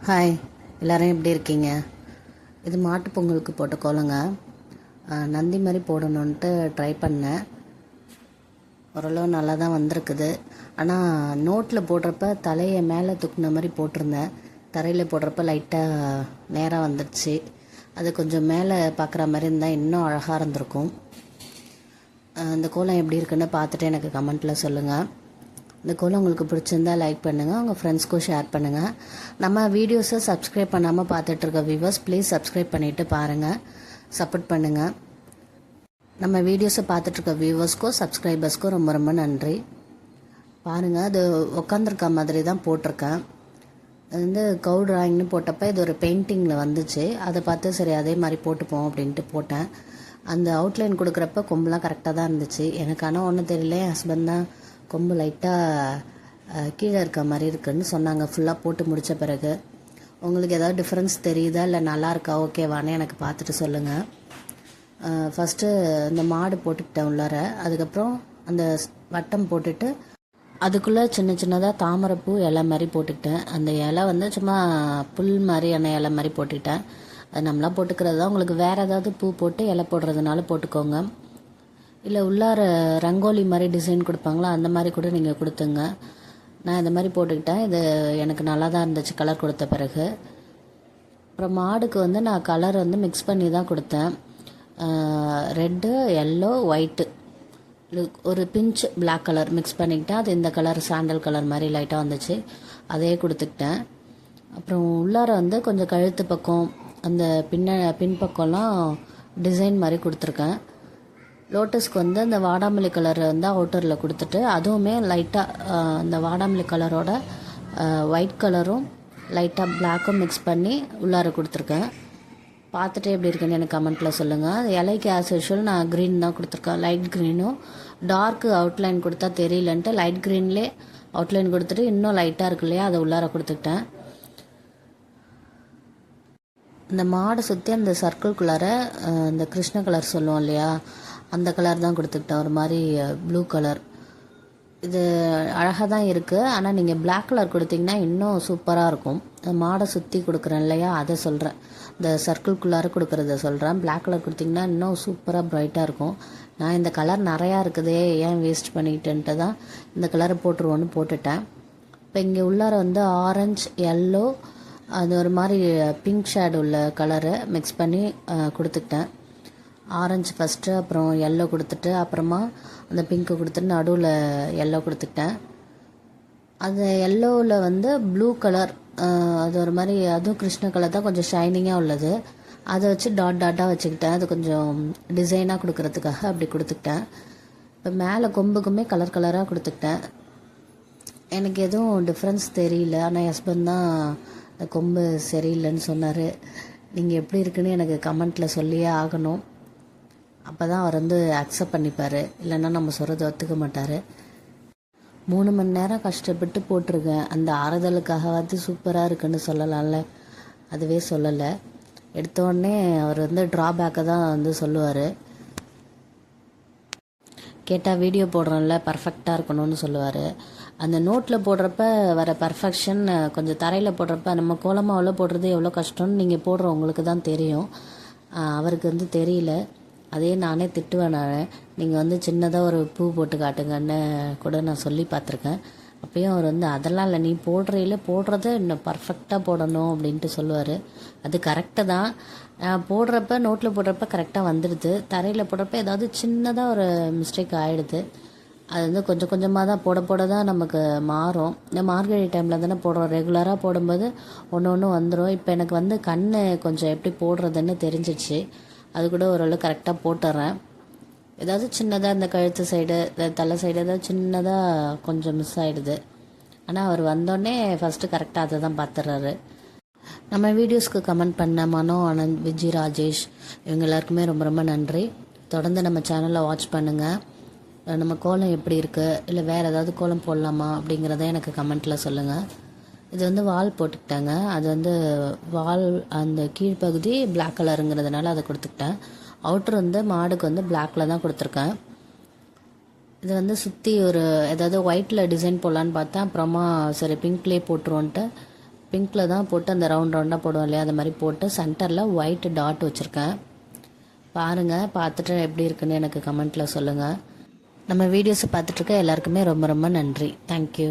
Hi, எல்லோரும் எப்படி இருக்கீங்க? இது மாட்டு பொங்கலுக்கு போட்ட கோலங்க. நந்தி மாதிரி போடணுன்ட்டு ட்ரை பண்ணேன். ஓரளவு நல்லா தான் வந்திருக்குது. ஆனால் நோட்டில் போடுறப்ப தலையை மேலே தூக்குன மாதிரி போட்டிருந்தேன். தரையில் போடுறப்ப லைட்டாக நேராக வந்துடுச்சு. அது கொஞ்சம் மேலே பார்க்குற மாதிரி இருந்தால் இன்னும் அழகாக இருந்திருக்கும். இந்த கோலம் எப்படி இருக்குன்னு பார்த்துட்டு எனக்கு கமெண்ட்டில் சொல்லுங்கள். இந்த கோலம் உங்களுக்கு பிடிச்சிருந்தா லைக் பண்ணுங்கள், உங்கள் ஃப்ரெண்ட்ஸ்க்கும் ஷேர் பண்ணுங்கள். நம்ம வீடியோஸை சப்ஸ்கிரைப் பண்ணாமல் பார்த்துட்ருக்க வியூவர்ஸ் ப்ளீஸ் சப்ஸ்கிரைப் பண்ணிவிட்டு பாருங்கள், சப்போர்ட் பண்ணுங்கள். நம்ம வீடியோஸை பார்த்துட்ருக்க வியூவர்ஸ்க்கும் சப்ஸ்கிரைபர்ஸ்க்கும் ரொம்ப ரொம்ப நன்றி. பாருங்கள், அது உட்காந்துருக்க மாதிரி தான் போட்டிருக்கேன். அது வந்து கவு ட்ராயிங்னு போட்டப்போ இது ஒரு பெயிண்டிங்கில் வந்துச்சு. அதை பார்த்து சரி அதே மாதிரி போட்டுப்போம் அப்படின்ட்டு போட்டேன். அந்த அவுட்லைன் கொடுக்குறப்ப கொம்புலாம் கரெக்டாக தான் இருந்துச்சு. எனக்கு ஆனால் ஒன்றும் தெரியல, என் ஹஸ்பண்ட் தான் கொம்பு லைட்டாக கீழே இருக்க மாதிரி இருக்குன்னு சொன்னாங்க ஃபுல்லாக போட்டு முடித்த பிறகு. உங்களுக்கு ஏதாவது டிஃப்ரென்ஸ் தெரியுதா இல்லை நல்லா இருக்கா ஓகேவானே எனக்கு பார்த்துட்டு சொல்லுங்கள். ஃபஸ்ட்டு இந்த மாடு போட்டுக்கிட்டேன் உள்ளார. அதுக்கப்புறம் அந்த வட்டம் போட்டுட்டு அதுக்குள்ளே சின்ன சின்னதாக தாமரைப்பூ இலை மாதிரி போட்டுக்கிட்டேன். அந்த இலை வந்து சும்மா புல் மாதிரியான இலை மாதிரி போட்டுக்கிட்டேன். அது நம்மளாம் போட்டுக்கிறது தான். உங்களுக்கு வேறு ஏதாவது பூ போட்டு இலை போடுறதுனால போட்டுக்கோங்க. இல்லை உள்ளார ரங்கோலி மாதிரி டிசைன் கொடுப்பாங்களா, அந்த மாதிரி கூட நீங்கள் கொடுத்துங்க. நான் இந்த மாதிரி போட்டுக்கிட்டேன். இது எனக்கு நல்லா தான் இருந்துச்சு கலர் கொடுத்த பிறகு. அப்புறம் மாடுக்கு வந்து நான் கலர் வந்து மிக்ஸ் பண்ணி தான் கொடுத்தேன். ரெட்டு, எல்லோ, ஒயிட்டு, ஒரு பிஞ்ச் பிளாக் கலர் மிக்ஸ் பண்ணிக்கிட்டேன். அது இந்த கலர் சாண்டல் கலர் மாதிரி லைட்டாக வந்துச்சு, அதே கொடுத்துக்கிட்டேன். அப்புறம் உள்ளார வந்து கொஞ்சம் கழுத்து பக்கம் அந்த பின்பக்கம்லாம் டிசைன் மாதிரி கொடுத்துருக்கேன். லோட்டஸ்க்கு வந்து அந்த வாடாமல்லி கலர் வந்து அவுட்டரில் கொடுத்துட்டு அதுவுமே லைட்டாக அந்த வாடாமல்லி கலரோட ஒயிட் கலரும் லைட்டாக பிளாக்கும் மிக்ஸ் பண்ணி உள்ளார கொடுத்துருக்கேன். பார்த்துட்டு எப்படி இருக்குன்னு எனக்கு கமெண்ட்டில் சொல்லுங்கள். இலைக்கு ஆஸ் யூஷுவல் நான் க்ரீன் தான் கொடுத்துருக்கேன். லைட் க்ரீனும் டார்க்கு அவுட்லைன் கொடுத்தா தெரியலன்ட்டு லைட் க்ரீன்லேயே அவுட்லைன் கொடுத்துட்டு இன்னும் லைட்டாக இருக்கு இல்லையா, அதை உள்ளார கொடுத்துக்கிட்டேன். இந்த மாடை சுற்றி அந்த சர்க்கிள்குள்ளார இந்த கிருஷ்ண கலர் சொல்லுவோம் இல்லையா, அந்த கலர் தான் கொடுத்துக்கிட்டேன். ஒரு மாதிரி ப்ளூ கலர். இது அழகாக தான் இருக்குது. ஆனால் நீங்கள் பிளாக் கலர் கொடுத்தீங்கன்னா இன்னும் சூப்பராக இருக்கும். மாடை சுற்றி கொடுக்குறேன் இல்லையா, அதை சொல்கிறேன். இந்த சர்க்கிள்குள்ளார கொடுக்குறத சொல்கிறேன். பிளாக் கலர் கொடுத்திங்கன்னா இன்னும் சூப்பராக ப்ரைட்டாக இருக்கும். நான் இந்த கலர் நிறையா இருக்குதே ஏன் வேஸ்ட் பண்ணிக்கிட்டுன்ட்டு தான் இந்த கலரை போட்டுருவோன்னு போட்டுட்டேன். இப்போ இங்கே உள்ளார வந்து ஆரஞ்சு, எல்லோ, அது ஒரு மாதிரி பிங்க் ஷேடு உள்ள கலரை மிக்ஸ் பண்ணி கொடுத்துக்கிட்டேன். ஆரஞ்சு ஃபஸ்ட்டு, அப்புறம் எல்லோ கொடுத்துட்டு அப்புறமா அந்த பிங்க்கு கொடுத்துட்டு நடுவில் எல்லோ கொடுத்துக்கிட்டேன். அந்த எல்லோவில் வந்து ப்ளூ கலர், அது ஒரு மாதிரி அதுவும் கிருஷ்ண கலர் தான், கொஞ்சம் ஷைனிங்காக உள்ளது. அதை வச்சு டாட்டாக வச்சுக்கிட்டேன். அது கொஞ்சம் டிசைனாக கொடுக்கறதுக்காக அப்படி கொடுத்துக்கிட்டேன். இப்போ மேலே கொம்புக்குமே கலர் கலராக கொடுத்துக்கிட்டேன். எனக்கு எதுவும் டிஃப்ரென்ஸ் தெரியல. ஆனால் ஹஸ்பண்ட் தான் கொம்பு சரியில்லைன்னு சொன்னார். நீங்கள் எப்படி இருக்குன்னு எனக்கு கமெண்ட்டில் சொல்லியே ஆகணும். அப்போ தான் அவர் வந்து அக்செப்ட் பண்ணிப்பார், இல்லைன்னா நம்ம சொல்கிறத ஒத்துக்க மாட்டார். 3 மணி நேரம் கஷ்டப்பட்டு போட்டிருக்கேன். அந்த ஆறுதலுக்காகவாது சூப்பராக இருக்குன்னு சொல்லலாம்ல, அதுவே சொல்லலை. எடுத்தோடனே அவர் வந்து ட்ராபேக்கை தான் வந்து சொல்லுவார். கேட்டால் வீடியோ போடுறோம்ல பர்ஃபெக்டாக இருக்கணும்னு சொல்லுவார். அந்த நோட்டில் போடுறப்ப வர பர்ஃபெக்ஷன் கொஞ்சம் தரையில் போடுறப்ப நம்ம கோலமாவில் போடுறது எவ்வளோ கஷ்டம்னு நீங்கள் போடுற உங்களுக்கு தான் தெரியும். அவருக்கு வந்து தெரியல. அதே நானே திட்டுவேன். நீங்கள் வந்து சின்னதாக ஒரு பூ போட்டு காட்டுங்கன்னு கூட நான் சொல்லி பார்த்துருக்கேன். அப்பயும் அவர் வந்து அதெல்லாம் இல்லை, நீ போடுறத இன்னும் பர்ஃபெக்டாக போடணும் அப்படின்ட்டு சொல்லுவார். அது கரெக்டு தான். போடுறப்ப நோட்டில் போடுறப்ப கரெக்டாக வந்துடுது. தரையில் போடுறப்ப ஏதாவது சின்னதாக ஒரு மிஸ்டேக் ஆகிடுது. அது வந்து கொஞ்சம் கொஞ்சமாக தான் போட தான் நமக்கு மாறும். இந்த மார்கழி டைமில் தானே போடுறோம். ரெகுலராக போடும்போது ஒன்று வந்துடும். இப்போ எனக்கு வந்து கண் கொஞ்சம் எப்படி போடுறதுன்னு தெரிஞ்சிச்சு. அது கூட ஓரளவு கரெக்டாக போட்டுறேன். ஏதாவது சின்னதாக இந்த கழுத்து சைடு, தலை சைடு ஏதாவது சின்னதாக கொஞ்சம் மிஸ் ஆகிடுது. ஆனால் அவர் வந்தோடனே ஃபஸ்ட்டு கரெக்டாக அதை தான் பார்த்துறாரு. நம்ம வீடியோஸ்க்கு கமெண்ட் பண்ண மனோ, ஆனந்த், விஜி, ராஜேஷ் இவங்க எல்லாருக்குமே ரொம்ப ரொம்ப நன்றி. தொடர்ந்து நம்ம சேனலை வாட்ச் பண்ணுங்கள். நம்ம கோலம் எப்படி இருக்குது, இல்லை வேறு ஏதாவது கோலம் போடலாமா அப்படிங்கிறத எனக்கு கமெண்ட்டில் சொல்லுங்கள். இது வந்து வால் போட்டுக்கிட்டாங்க. அது வந்து வால் அந்த கீழ்ப்பகுதி பிளாக் கலருங்கிறதுனால அதை கொடுத்துக்கிட்டேன். அவுட்ரு வந்து மாடுக்கு வந்து பிளாக்கில் தான் கொடுத்துருக்கேன். இது வந்து சுற்றி ஒரு ஏதாவது ஒயிட்டில் டிசைன் போடலான்னு பார்த்தேன். அப்புறமா சரி பிங்க்லேயே போட்டுருவோன்ட்டு பிங்க்கில் தான் போட்டு அந்த ரவுண்டாக போடுவோம் இல்லையா, அது மாதிரி போட்டு சென்டரில் ஒயிட் டாட் வச்சுருக்கேன். பாருங்கள், பார்த்துட்டு எப்படி இருக்குன்னு எனக்கு கமெண்ட்டில் சொல்லுங்கள். நம்ம வீடியோஸை பார்த்துட்ருக்க எல்லாருக்குமே ரொம்ப ரொம்ப நன்றி. தேங்க்யூ.